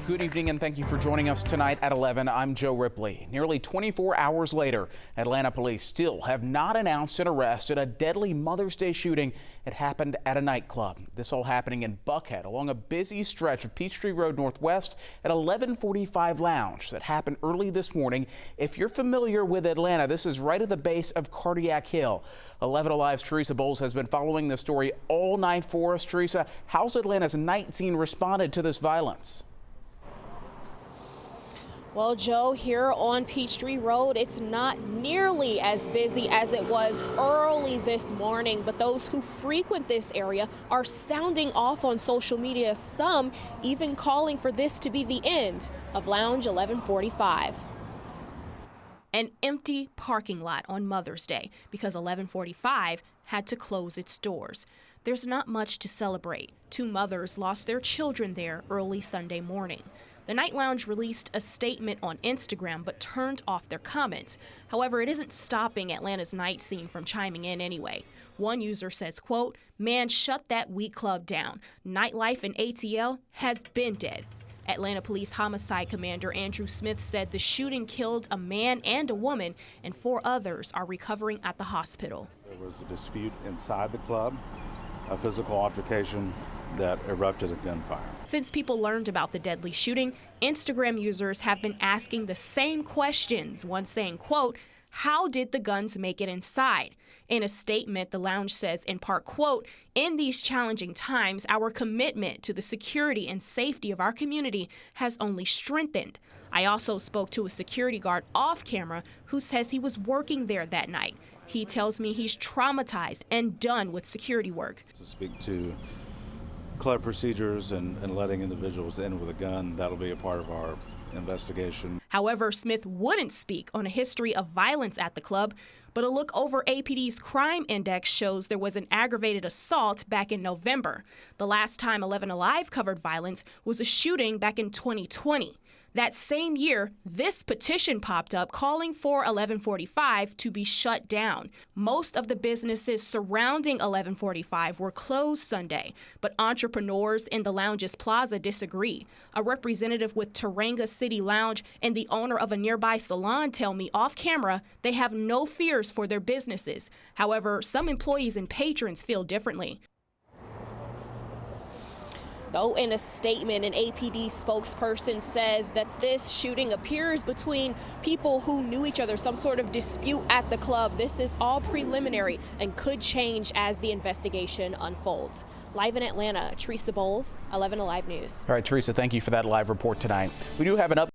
Good evening and thank you for joining us tonight at 11. I'm Joe Ripley. Nearly 24 hours later, Atlanta police still have not announced an arrest in a deadly Mother's Day shooting. It happened at a nightclub. This all happening in Buckhead along a busy stretch of Peachtree Road Northwest at 1145 Lounge that happened early this morning. If you're familiar with Atlanta, this is right at the base of Cardiac Hill. 11 Alive's Teresa Bowles has been following the story all night for us. Teresa, how's Atlanta's night scene responded to this violence? Well, Joe, here on Peachtree Road, it's not nearly as busy as it was early this morning, but those who frequent this area are sounding off on social media, some even calling for this to be the end of Lounge 1145. An empty parking lot on Mother's Day because 1145 had to close its doors. There's not much to celebrate. Two mothers lost their children there early Sunday morning. The Night Lounge released a statement on Instagram but turned off their comments. However, it isn't stopping Atlanta's night scene from chiming in anyway. One user says, quote, "Man, shut that weak club down. Nightlife in ATL has been dead." Atlanta Police Homicide Commander Andrew Smith said the shooting killed a man and a woman, and 4 others are recovering at the hospital. There was a dispute inside the club, a physical altercation that erupted in gunfire. Since people learned about the deadly shooting, Instagram users have been asking the same questions, one saying, quote, "How did the guns make it inside?" In a statement, the lounge says in part, quote, "In these challenging times, our commitment to the security and safety of our community has only strengthened." I also spoke to a security guard off camera who says he was working there that night. He tells me he's traumatized and done with security work. To speak to club procedures and letting individuals in with a gun, that'll be a part of our investigation. However, Smith wouldn't speak on a history of violence at the club, but a look over APD's crime index shows there was an aggravated assault back in November. The last time 11 Alive covered violence was a shooting back in 2020. That same year, this petition popped up calling for 1145 to be shut down. Most of the businesses surrounding 1145 were closed Sunday, but entrepreneurs in the lounge's plaza disagree. A representative with Tauranga City Lounge and the owner of a nearby salon tell me off camera they have no fears for their businesses. However, some employees and patrons feel differently. Though in a statement, an APD spokesperson says that this shooting appears between people who knew each other, some sort of dispute at the club. This is all preliminary and could change as the investigation unfolds. Live in Atlanta, Teresa Bowles, 11 Alive News. All right, Teresa, thank you for that live report tonight. We do have an update.